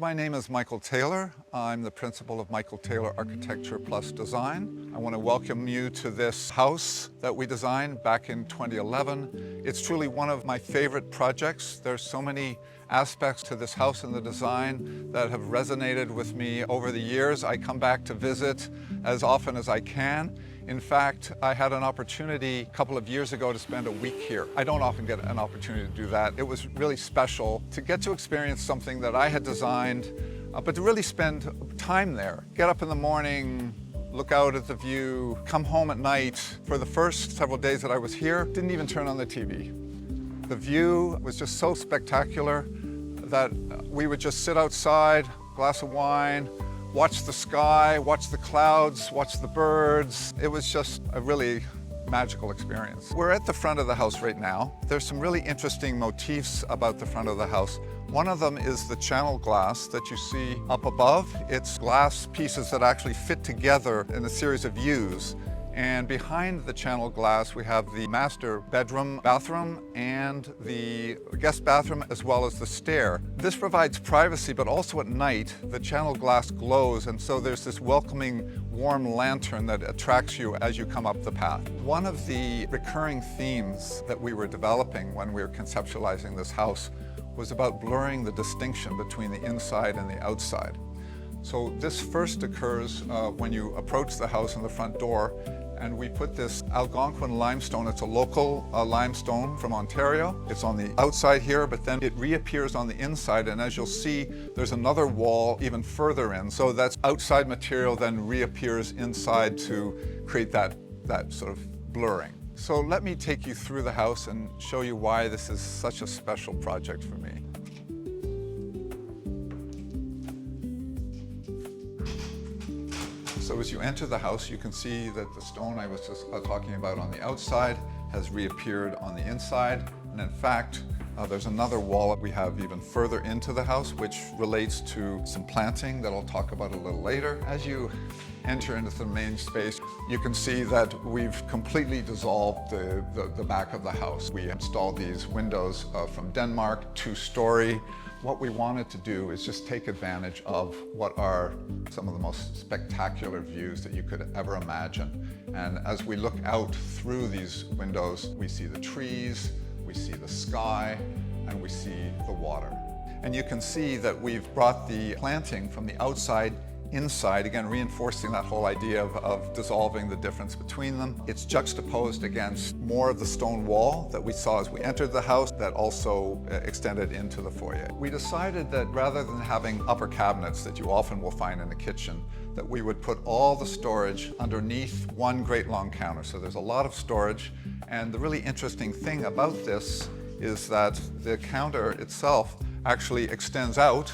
My name is Michael Taylor. I'm the principal of Michael Taylor Architecture Plus Design. I want to welcome you to this house that we designed back in 2011. It's truly one of my favorite projects. There's so many aspects to this house and the design that have resonated with me over the years. I come back to visit as often as I can. In fact, I had an opportunity a couple of years ago to spend a week here. I don't often get an opportunity to do that. It was really special to get to experience something that I had designed, but to really spend time there. Get up in the morning, look out at the view, come home at night. For the first several days that I was here, didn't even turn on the TV. The view was just so spectacular that we would just sit outside, glass of wine, watch the sky, watch the clouds, watch the birds. It was just a really magical experience. We're at the front of the house right now. There's some really interesting motifs about the front of the house. One of them is the channel glass that you see up above. It's glass pieces that actually fit together in a series of U's. And behind the channel glass, we have the master bedroom, bathroom, and the guest bathroom, as well as the stair. This provides privacy, but also at night, the channel glass glows, and so there's this welcoming, warm lantern that attracts you as you come up the path. One of the recurring themes that we were developing when we were conceptualizing this house was about blurring the distinction between the inside and the outside. So this first occurs when you approach the house in the front door, and we put this Algonquin limestone. It's a local limestone from Ontario. It's on the outside here, but then it reappears on the inside, and as you'll see, there's another wall even further in. So that's outside material then reappears inside to create that sort of blurring. So let me take you through the house and show you why this is such a special project for me. So as you enter the house, you can see that the stone I was just talking about on the outside has reappeared on the inside. And in fact, there's another wall that we have even further into the house, which relates to some planting that I'll talk about a little later. As you enter into the main space, you can see that we've completely dissolved the back of the house. We installed these windows from Denmark, 2-story. What we wanted to do is just take advantage of what are some of the most spectacular views that you could ever imagine. And as we look out through these windows, we see the trees, we see the sky, and we see the water. And you can see that we've brought the planting from the outside inside, again reinforcing that whole idea of dissolving the difference between them. It's juxtaposed against more of the stone wall that we saw as we entered the house that also extended into the foyer. We decided that rather than having upper cabinets that you often will find in the kitchen, that we would put all the storage underneath one great long counter. So there's a lot of storage, and the really interesting thing about this is that the counter itself actually extends out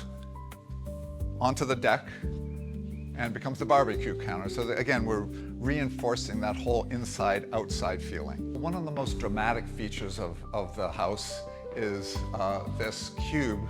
onto the deck and becomes the barbecue counter. So that, again, we're reinforcing that whole inside-outside feeling. One of the most dramatic features of the house is this cube,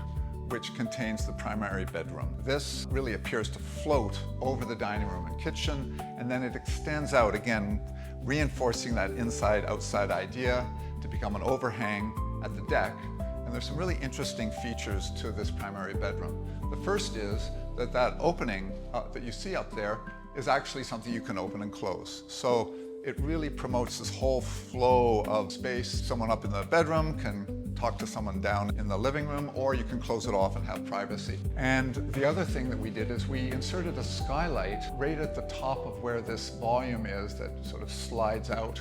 which contains the primary bedroom. This really appears to float over the dining room and kitchen, and then it extends out, again, reinforcing that inside-outside idea to become an overhang at the deck. And there's some really interesting features to this primary bedroom. The first is that opening that you see up there is actually something you can open and close. So it really promotes this whole flow of space. Someone up in the bedroom can talk to someone down in the living room, or you can close it off and have privacy. And the other thing that we did is we inserted a skylight right at the top of where this volume is that sort of slides out.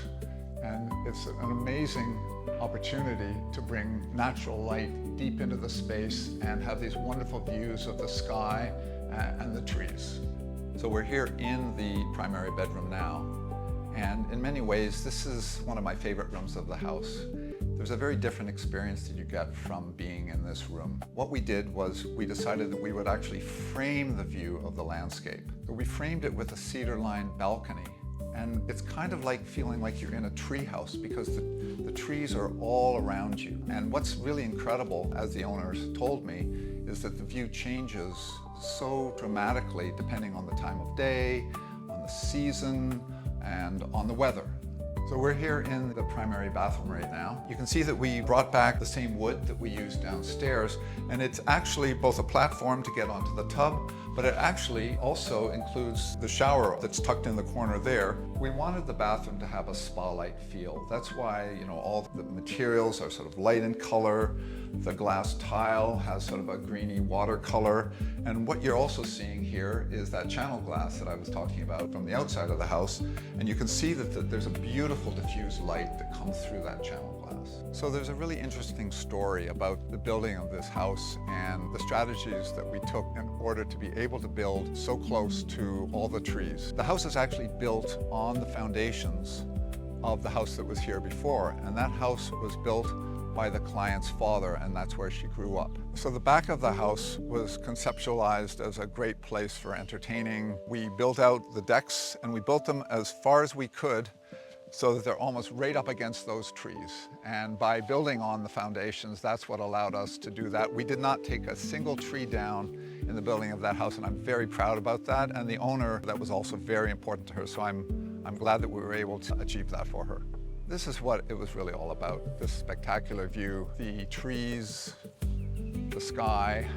And it's an amazing opportunity to bring natural light deep into the space and have these wonderful views of the sky and the trees. So we're here in the primary bedroom now, and in many ways this is one of my favorite rooms of the house. There's a very different experience that you get from being in this room. What we did was we decided that we would actually frame the view of the landscape. We framed it with a cedar-lined balcony. And it's kind of like feeling like you're in a tree house because the trees are all around you. And what's really incredible, as the owners told me, is that the view changes so dramatically depending on the time of day, on the season, and on the weather. So we're here in the primary bathroom right now. You can see that we brought back the same wood that we used downstairs, and it's actually both a platform to get onto the tub, but it actually also includes the shower that's tucked in the corner there. We wanted the bathroom to have a spa-like feel. That's why, all the materials are sort of light in color. The glass tile has sort of a greeny watercolor. And what you're also seeing here is that channel glass that I was talking about from the outside of the house. And you can see that there's a beautiful diffused light that comes through that channel glass. So there's a really interesting story about the building of this house and the strategies that we took in order to be able to build so close to all the trees. The house is actually built on the foundations of the house that was here before, and that house was built by the client's father, and that's where she grew up. So the back of the house was conceptualized as a great place for entertaining. We built out the decks, and we built them as far as we could so that they're almost right up against those trees. And by building on the foundations, that's what allowed us to do that. We did not take a single tree down in the building of that house, and I'm very proud about that. And the owner, that was also very important to her, so I'm glad that we were able to achieve that for her. This is what it was really all about, this spectacular view. The trees, the sky,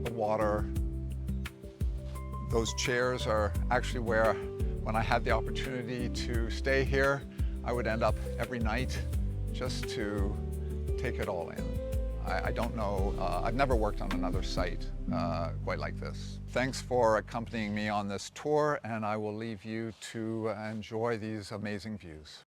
the water. Those chairs are actually where, when I had the opportunity to stay here, I would end up every night just to take it all in. I don't know, I've never worked on another site quite like this. Thanks for accompanying me on this tour, and I will leave you to enjoy these amazing views.